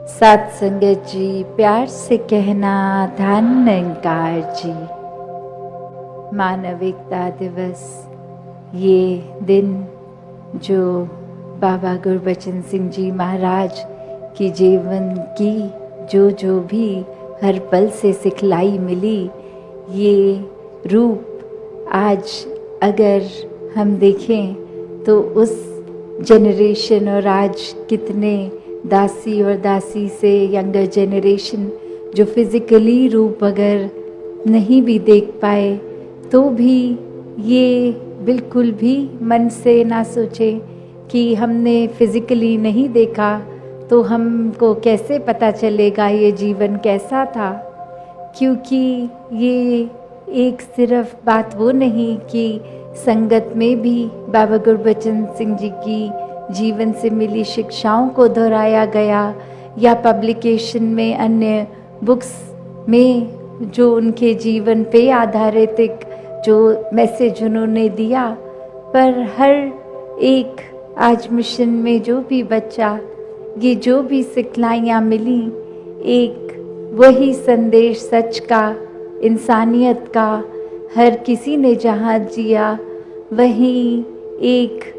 साथ संगत जी, प्यार से कहना धन निरंकार जी। मानव एकता दिवस, ये दिन जो बाबा गुरबचन सिंह जी महाराज की जीवन की जो भी हर पल से सिखलाई मिली, ये रूप आज अगर हम देखें तो उस जनरेशन और आज कितने दासी और दासी से यंगर जनरेशन जो फिज़िकली रूप अगर नहीं भी देख पाए तो भी ये बिल्कुल भी मन से ना सोचे कि हमने फिज़िकली नहीं देखा तो हमको कैसे पता चलेगा ये जीवन कैसा था। क्योंकि ये एक सिर्फ बात वो नहीं कि संगत में भी बाबा गुरबचन सिंह जी की जीवन से मिली शिक्षाओं को दोहराया गया या पब्लिकेशन में अन्य बुक्स में जो उनके जीवन पे आधारित एक जो मैसेज उन्होंने दिया, पर हर एक आज मिशन में जो भी बच्चा ये जो भी सिखलाइयाँ मिली, एक वही संदेश सच का, इंसानियत का, हर किसी ने जहाँ जिया वहीं एक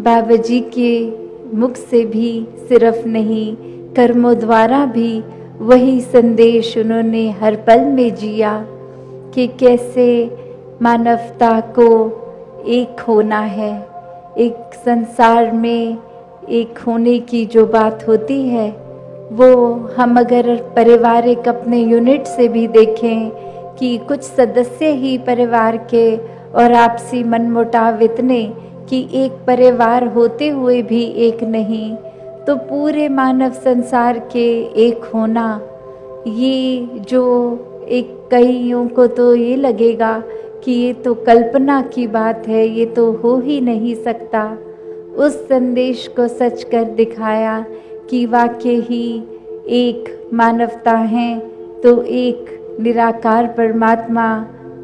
बाबा जी के मुख से भी सिर्फ नहीं, कर्मों द्वारा भी वही संदेश उन्होंने हर पल में जिया कि कैसे मानवता को एक होना है। एक संसार में एक होने की जो बात होती है वो हम अगर पारिवारिक अपने यूनिट से भी देखें कि कुछ सदस्य ही परिवार के और आपसी मनमुटाव इतने कि एक परिवार होते हुए भी एक नहीं, तो पूरे मानव संसार के एक होना, ये जो एक कईयों को तो ये लगेगा कि ये तो कल्पना की बात है, ये तो हो ही नहीं सकता। उस संदेश को सच कर दिखाया कि वाकई ही एक मानवता है तो एक निराकार परमात्मा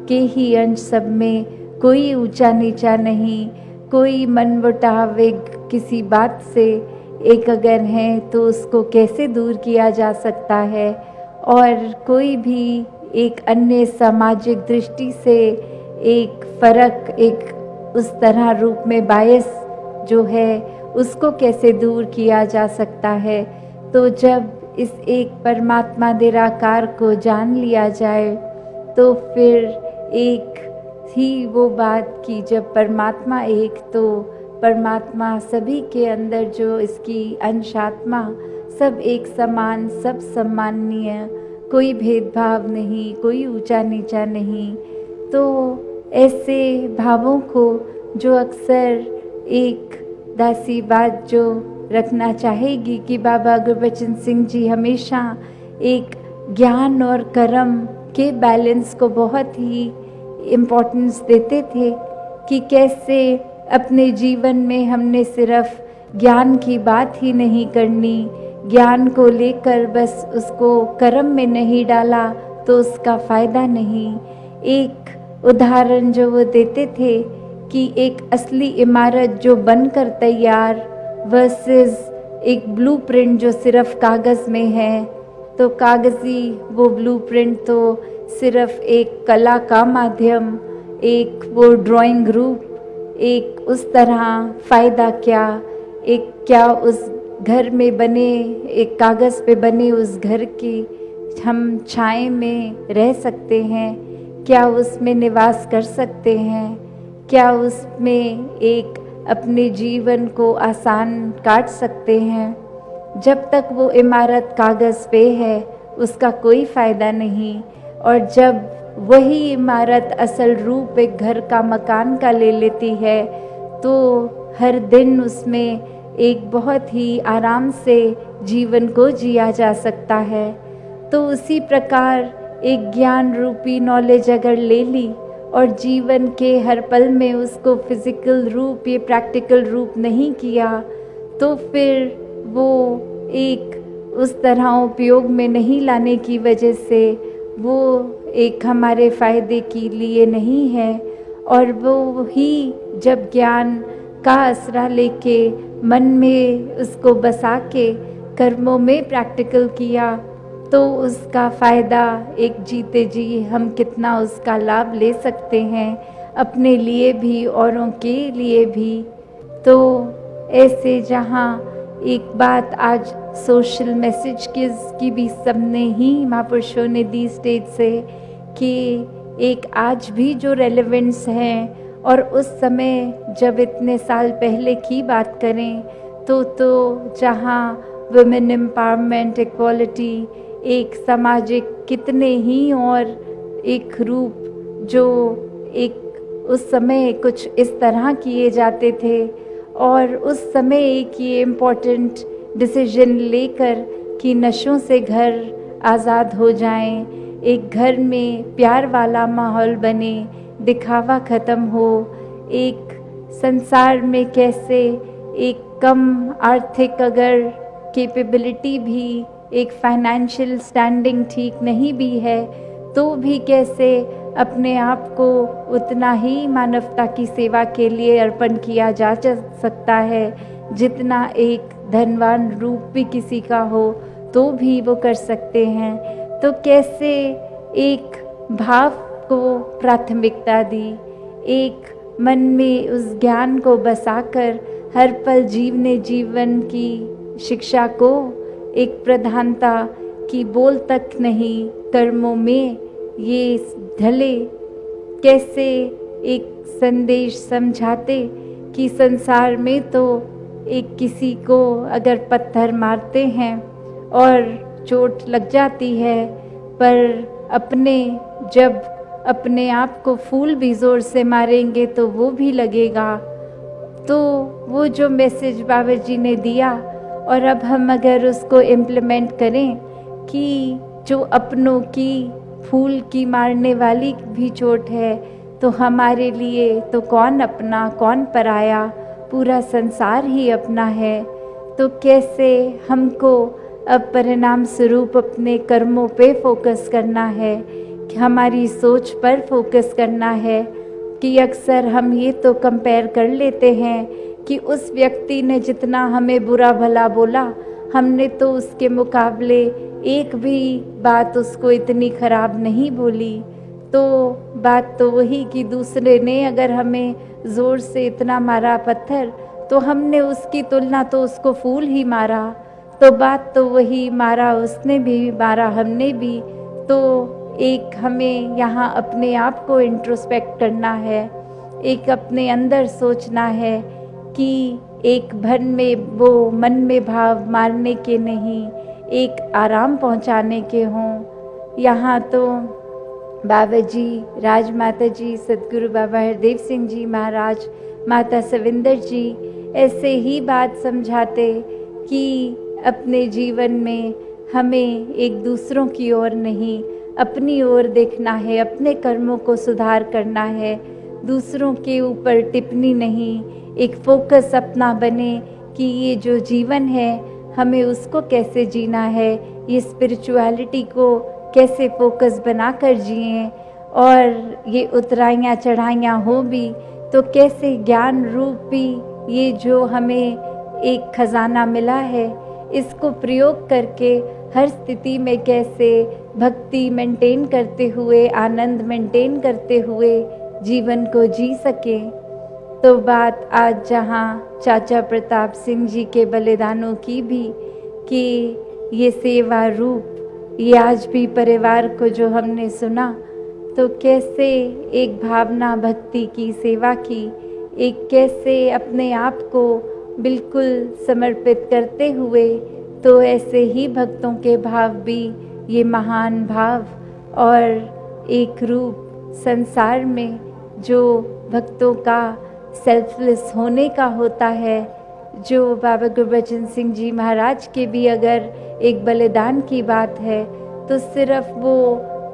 के ही अंश सब में, कोई ऊंचा नीचा नहीं, कोई मनमुटाव किसी बात से एक अगर है तो उसको कैसे दूर किया जा सकता है। और कोई भी एक अन्य सामाजिक दृष्टि से एक फ़र्क, एक उस तरह रूप में बायस जो है उसको कैसे दूर किया जा सकता है। तो जब इस एक परमात्मा निराकार को जान लिया जाए तो फिर एक ही वो बात कि जब परमात्मा एक, तो परमात्मा सभी के अंदर जो इसकी अंशात्मा सब एक समान, सब सम्माननीय, कोई भेदभाव नहीं, कोई ऊंचा नीचा नहीं। तो ऐसे भावों को जो अक्सर एक दासी बात जो रखना चाहेगी कि बाबा गुरबचन सिंह जी हमेशा एक ज्ञान और कर्म के बैलेंस को बहुत ही इम्पोर्टेंस देते थे कि कैसे अपने जीवन में हमने सिर्फ ज्ञान की बात ही नहीं करनी, ज्ञान को लेकर बस उसको कर्म में नहीं डाला तो उसका फ़ायदा नहीं। एक उदाहरण जो वो देते थे कि एक असली इमारत जो बनकर तैयार वर्सेस एक ब्लूप्रिंट जो सिर्फ कागज़ में है, तो कागज़ी वो ब्लूप्रिंट तो सिर्फ एक कला का माध्यम, एक वो ड्राइंग रूप, एक उस तरह फ़ायदा क्या, एक क्या उस घर में बने, एक कागज़ पे बने उस घर की हम छाए में रह सकते हैं, क्या उसमें निवास कर सकते हैं, क्या उसमें एक अपने जीवन को आसान काट सकते हैं। जब तक वो इमारत कागज़ पे है उसका कोई फ़ायदा नहीं, और जब वही इमारत असल रूप एक घर का, मकान का ले लेती है तो हर दिन उसमें एक बहुत ही आराम से जीवन को जिया जा सकता है। तो उसी प्रकार एक ज्ञान रूपी नॉलेज अगर ले ली और जीवन के हर पल में उसको फिज़िकल रूप, ये प्रैक्टिकल रूप नहीं किया, तो फिर वो एक उस तरह उपयोग में नहीं लाने की वजह से वो एक हमारे फ़ायदे के लिए नहीं है। और वो ही जब ज्ञान का आसरा लेके मन में उसको बसा के कर्मों में प्रैक्टिकल किया तो उसका फ़ायदा एक जीते जी हम कितना उसका लाभ ले सकते हैं, अपने लिए भी औरों के लिए भी। तो ऐसे जहाँ एक बात आज सोशल मैसेज की भी सबने ही महापुरुषों ने दी स्टेज से, कि एक आज भी जो रेलेवेंस है और उस समय जब इतने साल पहले की बात करें तो जहाँ वुमेन एम्पावरमेंट, इक्वालिटी, एक सामाजिक कितने ही और एक रूप जो एक उस समय कुछ इस तरह किए जाते थे। और उस समय एक ये इम्पोर्टेंट डिसीजन लेकर कि नशों से घर आज़ाद हो जाएं, एक घर में प्यार वाला माहौल बने, दिखावा ख़त्म हो, एक संसार में कैसे एक कम आर्थिक अगर कैपेबिलिटी भी, एक फाइनेंशियल स्टैंडिंग ठीक नहीं भी है तो भी कैसे अपने आप को उतना ही मानवता की सेवा के लिए अर्पण किया जा सकता है जितना एक धनवान रूप भी किसी का हो तो भी वो कर सकते हैं। तो कैसे एक भाव को प्राथमिकता दी, एक मन में उस ज्ञान को बसाकर हर पल जीवने जीवन की शिक्षा को एक प्रधानता की बोल तक नहीं, कर्मों में ये ढले, कैसे एक संदेश समझाते कि संसार में तो एक किसी को अगर पत्थर मारते हैं और चोट लग जाती है, पर जब अपने आप को फूल भी ज़ोर से मारेंगे तो वो भी लगेगा। तो वो जो मैसेज बाबा जी ने दिया, और अब हम अगर उसको इम्प्लीमेंट करें कि जो अपनों की फूल की मारने वाली भी चोट है तो हमारे लिए तो कौन अपना कौन पराया, पूरा संसार ही अपना है। तो कैसे हमको अब परिणाम स्वरूप अपने कर्मों पे फोकस करना है, कि हमारी सोच पर फोकस करना है। कि अक्सर हम ये तो कंपेयर कर लेते हैं कि उस व्यक्ति ने जितना हमें बुरा भला बोला, हमने तो उसके मुकाबले एक भी बात उसको इतनी खराब नहीं बोली। तो बात तो वही कि दूसरे ने अगर हमें ज़ोर से इतना मारा पत्थर तो हमने उसकी तुलना तो उसको फूल ही मारा। तो बात तो वही, मारा उसने भी, मारा हमने भी। तो एक हमें यहाँ अपने आप को इंट्रोस्पेक्ट करना है, एक अपने अंदर सोचना है कि एक भन में वो मन में भाव मारने के नहीं, एक आराम पहुँचाने के हों। यहाँ तो बाबा जी, राजमाता जी, सदगुरु बाबा हरदेव सिंह जी महाराज, माता सविंदर जी ऐसे ही बात समझाते कि अपने जीवन में हमें एक दूसरों की ओर नहीं, अपनी ओर देखना है, अपने कर्मों को सुधार करना है, दूसरों के ऊपर टिप्पणी नहीं, एक फोकस अपना बने कि ये जो जीवन है हमें उसको कैसे जीना है, ये स्पिरिचुअलिटी को कैसे फोकस बनाकर जिएं, और ये उतराइयाँ चढ़ाइयाँ हो भी तो कैसे ज्ञान रूपी ये जो हमें एक खजाना मिला है इसको प्रयोग करके हर स्थिति में कैसे भक्ति मेंटेन करते हुए, आनंद मेंटेन करते हुए जीवन को जी सके। तो बात आज जहाँ चाचा प्रताप सिंह जी के बलिदानों की भी, कि ये सेवा रूप, ये आज भी परिवार को जो हमने सुना, तो कैसे एक भावना भक्ति की सेवा की, एक कैसे अपने आप को बिल्कुल समर्पित करते हुए, तो ऐसे ही भक्तों के भाव भी ये महान भाव और एक रूप संसार में जो भक्तों का सेल्फलेस होने का होता है, जो बाबा गुरबचन सिंह जी महाराज के भी अगर एक बलिदान की बात है तो सिर्फ वो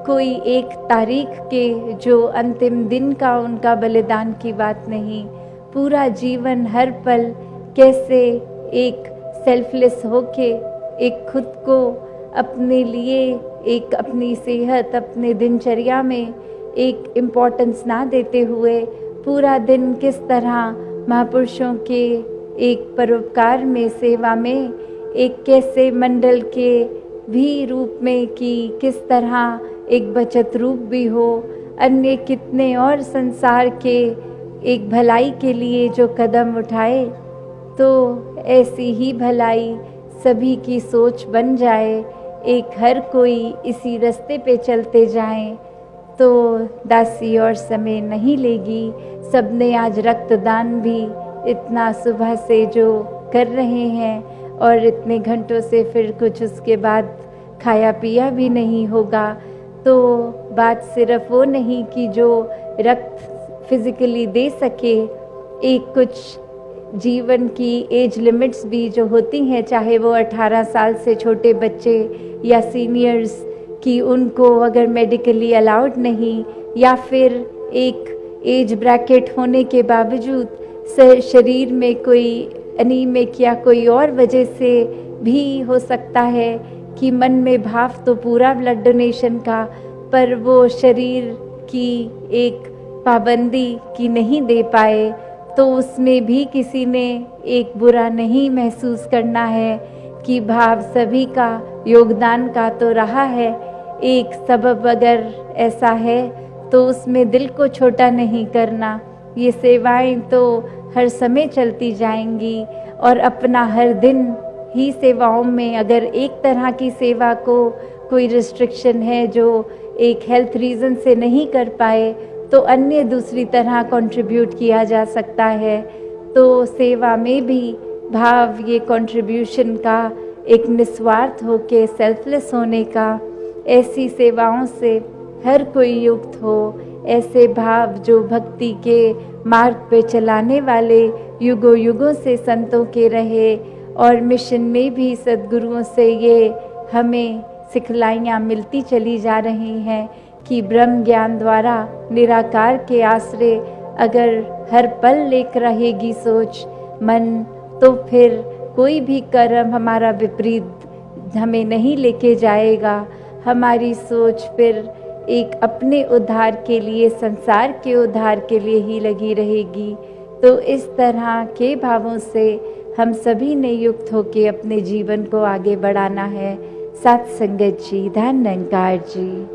कोई एक तारीख के जो अंतिम दिन का उनका बलिदान की बात नहीं, पूरा जीवन हर पल कैसे एक सेल्फलेस होके एक खुद को अपने लिए, एक अपनी सेहत, अपने दिनचर्या में एक इम्पोर्टेंस ना देते हुए पूरा दिन किस तरह महापुरुषों के एक परोपकार में, सेवा में एक कैसे मंडल के भी रूप में कि किस तरह एक बचत रूप भी हो, अन्य कितने और संसार के एक भलाई के लिए जो कदम उठाए, तो ऐसी ही भलाई सभी की बन जाए, एक हर कोई इसी रास्ते पे चलते जाएं, तो दासी और समय नहीं लेगी। सबने आज रक्तदान भी इतना सुबह से जो कर रहे हैं और इतने घंटों से फिर कुछ उसके बाद खाया पिया भी नहीं होगा। तो बात सिर्फ वो नहीं कि जो रक्त फिजिकली दे सके, एक कुछ जीवन की एज लिमिट्स भी जो होती हैं, चाहे वो 18 साल से छोटे बच्चे या सीनियर्स की, उनको अगर मेडिकली अलाउड नहीं या फिर एक एज ब्रैकेट होने के बावजूद शरीर में कोई एनीमिक या कोई और वजह से भी हो सकता है कि मन में भाव तो पूरा ब्लड डोनेशन का, पर वो शरीर की एक पाबंदी की नहीं दे पाए, तो उसमें भी किसी ने एक बुरा नहीं महसूस करना है कि भाव सभी का योगदान का तो रहा है। एक सबब अगर ऐसा है तो उसमें दिल को छोटा नहीं करना। ये सेवाएं तो हर समय चलती जाएंगी और अपना हर दिन ही सेवाओं में अगर एक तरह की सेवा को कोई रिस्ट्रिक्शन है जो एक हेल्थ रीज़न से नहीं कर पाए, तो अन्य दूसरी तरह कंट्रीब्यूट किया जा सकता है। तो सेवा में भी भाव ये कंट्रीब्यूशन का एक निस्वार्थ होके सेल्फलेस होने का, ऐसी सेवाओं से हर कोई युक्त हो। ऐसे भाव जो भक्ति के मार्ग पे चलाने वाले युगों युगों से संतों के रहे, और मिशन में भी सद्गुरुओं से ये हमें सिखलाइयाँ मिलती चली जा रही हैं कि ब्रह्म ज्ञान द्वारा निराकार के आश्रय अगर हर पल लेकर रहेगी सोच मन, तो फिर कोई भी कर्म हमारा विपरीत हमें नहीं लेके जाएगा। हमारी सोच फिर एक अपने उद्धार के लिए, संसार के उद्धार के लिए ही लगी रहेगी। तो इस तरह के भावों से हम सभी ने युक्त होकर अपने जीवन को आगे बढ़ाना है। सत्संगत जी, धन निरंकार जी।